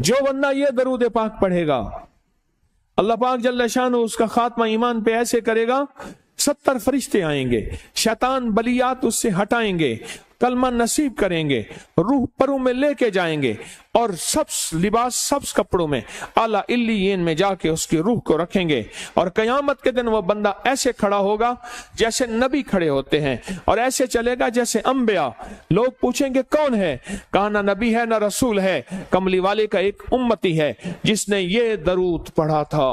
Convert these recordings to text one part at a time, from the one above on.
जो बंदा ये दरूद पाक पढ़ेगा, अल्लाह पाक जल्ल शान उसका खात्मा ईमान पे ऐसे करेगा, 70 फरिश्ते आएंगे, शैतान बलियात उससे हटाएंगे, कलमा नसीब करेंगे, रूह परों में लेके जाएंगे और सब्स लिबास, सब्स कपड़ों में आला इल्लियीन में जाके उसकी रूह को रखेंगे। और कयामत के दिन वो बंदा ऐसे खड़ा होगा जैसे नबी खड़े होते हैं, और ऐसे चलेगा जैसे अंबिया। लोग पूछेंगे कौन है? कहा ना नबी है ना रसूल है, कमली वाले का एक उम्मती है जिसने ये दरूद पढ़ा था।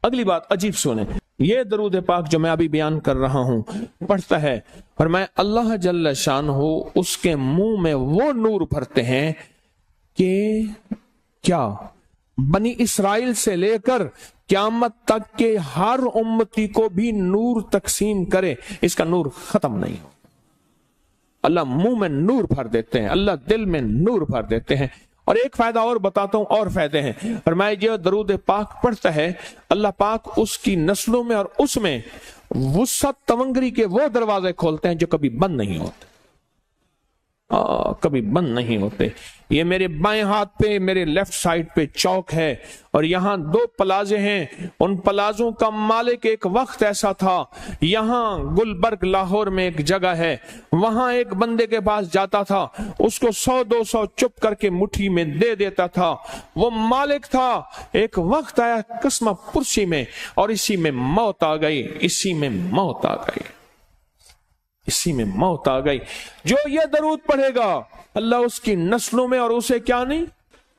अगली बात अजीब सुने, ये दरूद पाक जो मैं अभी बयान कर रहा हूं पढ़ता है, और मैं अल्लाह जल्ल शान हो उसके मुंह में वो नूर भरते हैं कि क्या बनी इसराइल से लेकर क़यामत तक के हर उम्मती को भी नूर तकसीम करे, इसका नूर खत्म नहीं हो। अल्लाह मुंह में नूर भर देते हैं, अल्लाह दिल में नूर भर देते हैं। और एक फायदा और बताता हूं, और फायदे हैं। और मैं जो दरूद पाक पढ़ता है, अल्लाह पाक उसकी नस्लों में और उसमें वुसअत तवंगरी के वो दरवाजे खोलते हैं जो कभी बंद नहीं होते, कभी बंद नहीं होते। ये मेरे बाएं हाथ पे, मेरे लेफ्ट साइड पे चौक है, और यहां 2 प्लाजे हैं। उन प्लाजों का मालिक एक वक्त ऐसा था, यहां गुलबर्ग लाहौर में एक जगह है, वहां एक बंदे के पास जाता था, उसको 100-200 चुप करके मुट्ठी में दे देता था। वो मालिक था। एक वक्त आया कस्मा पुरसी में, और इसी में मौत आ गई, इसी में मौत आ गई, इसी में मौत आ गई। जो ये दरूद पढ़ेगा, अल्लाह उसकी नस्लों में और उसे क्या नहीं,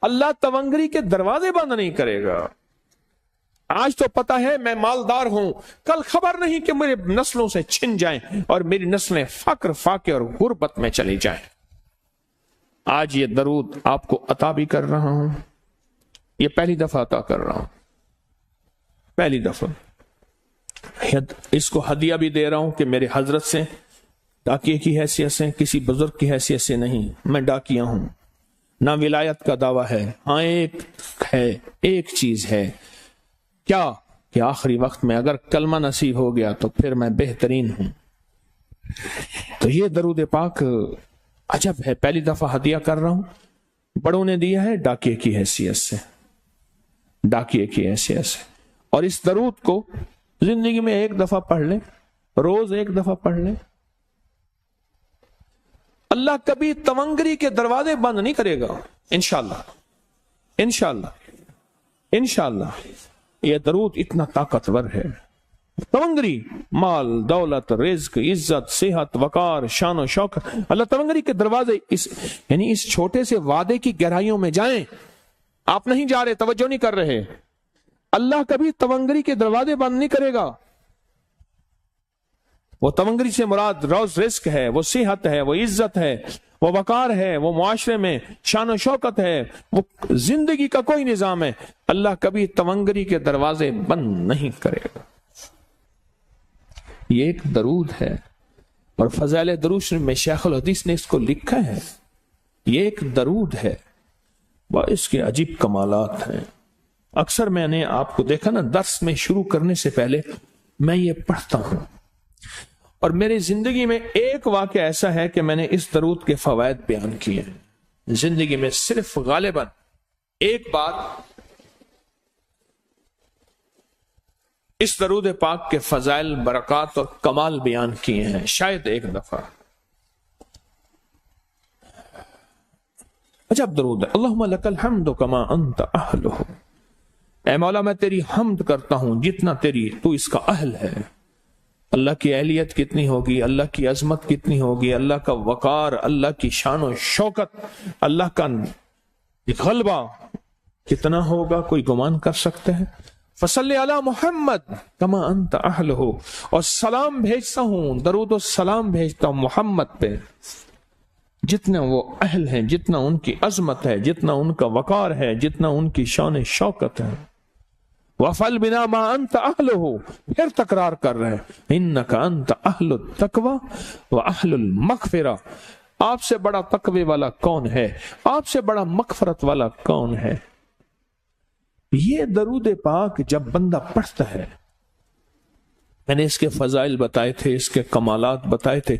अल्लाह तवंगरी के दरवाजे बंद नहीं करेगा। आज तो पता है मैं मालदार हूं, कल खबर नहीं कि मेरे नस्लों से छिन जाएं और मेरी नस्लें फक्र, फाके और गुर्बत में चली जाएं। आज ये दरूद आपको अता भी कर रहा हूं, ये पहली दफा अता कर रहा हूं, पहली दफा। इसको हदिया भी दे रहा हूं कि मेरे हजरत से, डाकिये की हैसियत से, किसी बुजुर्ग की हैसियत से नहीं, मैं डाकिया हूं। ना विलायत का दावा है, हाँ एक है, एक चीज है, क्या कि आखिरी वक्त में अगर कलमा नसीब हो गया तो फिर मैं बेहतरीन हूं। तो ये दरूद पाक अजब है, पहली दफा हदिया कर रहा हूं, बड़ों ने दिया है डाकिये की हैसियत से, डाकिये की हैसियत से। और इस दरूद को जिंदगी में एक दफा पढ़ ले, रोज एक दफा पढ़ ले, अल्लाह कभी तवंगरी के दरवाजे बंद नहीं करेगा, इंशाअल्लाह, इंशाअल्लाह, इंशाअल्लाह। यह दरूद इतना ताकतवर है। तवंगरी, माल, दौलत, रिज्क, इज्जत, सेहत, वकार, शान और शौकत, अल्लाह तवंगरी के दरवाजे यानी इस छोटे से वादे की गहराइयों में जाएं। आप नहीं जा रहे, तवज्जो नहीं कर रहे, अल्लाह कभी तवंगरी के दरवाजे बंद नहीं करेगा। वो तवंगरी से मुराद रोज रिस्क है, वो सेहत है, वो इज्जत है, वो वकार है, वो मुआशरे में शान और शौकत है, वो जिंदगी का कोई निजाम है। अल्लाह कभी तवंगरी के दरवाजे बंद नहीं करेगा। ये एक दरूद है, और फज़ाइल दरूद में शेखुल हदीस ने इसको लिखा है। ये एक दरूद है, वह इसके अजीब कमालात हैं। अक्सर मैंने आपको देखा ना, दर्स में शुरू करने से पहले मैं ये पढ़ता हूं, और मेरी जिंदगी में एक वाक़या ऐसा है कि मैंने इस दरूद के फवायद बयान किए हैं। जिंदगी में सिर्फ गालिबन एक बार इस दरूद पाक के फजाइल, बरक़ात और कमाल बयान किए हैं, शायद एक दफा। अजब दरूद है। अल्लाहुम्मा लकल हम्दु कमा अंत अहलुहु, ऐ मौला मैं तेरी हम्द करता हूं जितना तू इसका अहल है। अल्लाह की अहलियत कितनी होगी, अल्लाह की अजमत कितनी होगी, अल्लाह का वकार, अल्लाह की शान और शौकत, अल्लाह का गलबा कितना होगा, कोई गुमान कर सकते हैं। फसल्ले अला मोहम्मद कमा अंत अहलहु, और सलाम भेजता हूं, दरूद और सलाम भेजता हूं मोहम्मद पे जितने वो अहल हैं, जितना उनकी अजमत है, जितना उनका वकार है, जितना उनकी शान शौकत है। वफल बिना मा अंत अहलहु, फिर तकरार कर रहे हैं, इन्नका अंत अहलुत तकवा व अहलुल मगफिरा, आपसे बड़ा तकवे वाला कौन है, आपसे बड़ा मगफरत वाला कौन है। ये दरूद पाक जब बंदा पढ़ता है, मैंने इसके फजाइल बताए थे, इसके कमालात बताए थे,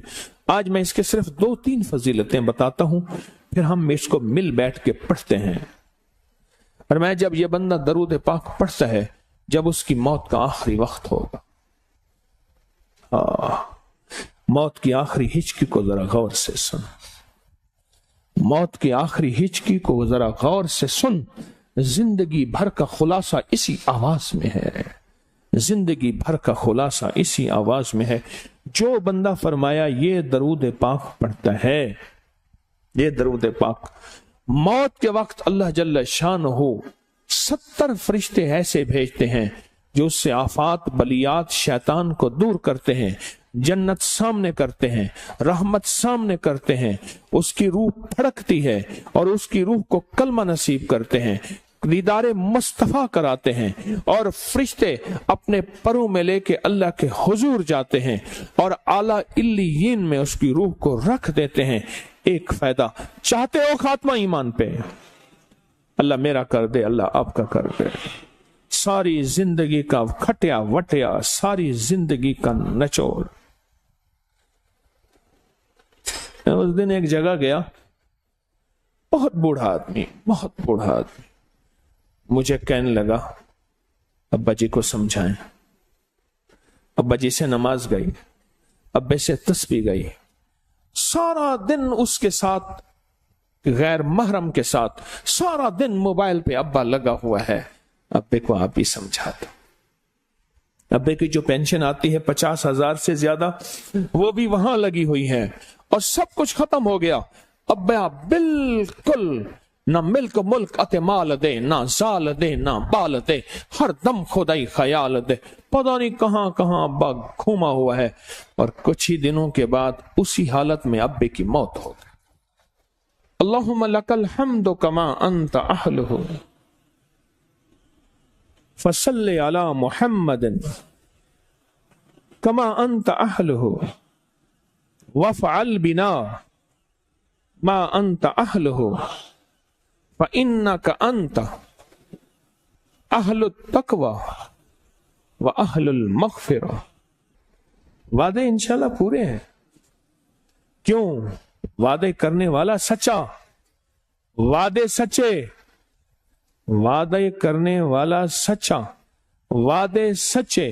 आज मैं इसके सिर्फ 2-3 फजीलतें बताता हूं, फिर हम इसको मिल बैठ के पढ़ते हैं। فرمایا جب یہ بندہ درود پاک پڑھتا ہے جب اس کی موت کا آخری وقت ہوگا، موت کی آخری ہچکی کو ذرا غور سے سن، موت کی آخری ہچکی کو ذرا غور سے سن، زندگی بھر کا خلاصہ اسی آواز میں ہے، زندگی بھر کا خلاصہ اسی آواز میں ہے۔ جو بندہ فرمایا یہ درود پاک پڑھتا ہے، یہ درود پاک، موت کے وقت اللہ جل شانہ 70 فرشتے ایسے بھیجتے ہیں جو اس سے آفات بلیات شیطان کو دور کرتے ہیں، جنت سامنے کرتے ہیں، رحمت سامنے کرتے ہیں، اس کی روح پھڑکتی ہے اور اس کی روح کو کلمہ نصیب کرتے ہیں، دیدار مصطفیٰ کراتے ہیں، اور فرشتے اپنے پروں میں لے کے اللہ کے حضور جاتے ہیں اور اعلیٰ علیین میں اس کی روح کو رکھ دیتے ہیں۔ ایک فائدہ چاہتے ہو خاتمہ ایمان پہ، اللہ میرا کر دے، اللہ آپ کا کر دے، ساری زندگی کا کھٹیا وٹیا، ساری زندگی کا نچوڑ۔ میں اس دن ایک جگہ گیا، بہت بوڑھا آدمی، بہت بوڑھا آدمی، مجھے کہنے لگا ابا جی کو سمجھائیں۔ ابا جی سے نماز گئی، ابے سے تسبیح گئی، سارا دن اس کے ساتھ غیر محرم کے ساتھ سارا دن موبائل پہ ابا لگا ہوا ہے۔ ابے کو آپ ہی سمجھا دو۔ ابے کی جو پینشن آتی ہے 50,000 سے زیادہ، وہ بھی وہاں لگی ہوئی ہے اور سب کچھ ختم ہو گیا۔ ابا بالکل نہ ملک ملک اتے مال دے، نہ زال دے، نہ بال دے، ہر دم خدائی خیال دے۔ پتہ نہیں کہاں کہاں ابا گھوما ہوا ہے، اور کچھ ہی دنوں کے بعد اسی حالت میں ابے کی موت ہو گئی۔ اللہم لک الحمد کما انت اہلہ فصل علی محمد کما انت اہلہ وافعل بنا ما انت اہلہ فإنک انت اہل التقوی واہل المغفرہ۔ وعدے انشاءاللہ پورے ہیں، کیوں؟ وعدے کرنے والا سچا، وعدے سچے، وعدے کرنے والا سچا، وعدے سچے،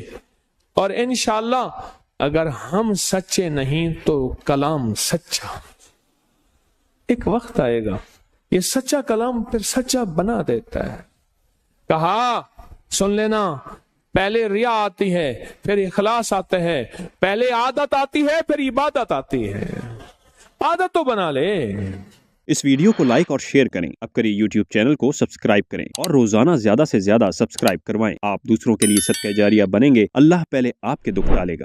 اور انشاءاللہ اگر ہم سچے نہیں تو کلام سچا۔ ایک وقت آئے گا یہ سچا کلام پھر سچا بنا دیتا ہے۔ کہا سن لینا، پہلے ریا آتی ہے، پھر اخلاص آتا ہے، پہلے عادت آتی ہے، پھر عبادت آتی ہے۔ عادت تو بنا لے۔ اس ویڈیو کو لائک اور شیئر کریں، اب کری یوٹیوب چینل کو سبسکرائب کریں اور روزانہ زیادہ سے زیادہ سبسکرائب کروائیں۔ آپ دوسروں کے لیے صدقہ جاریہ بنیں گے، اللہ پہلے آپ کے دکھ ڈالے گا۔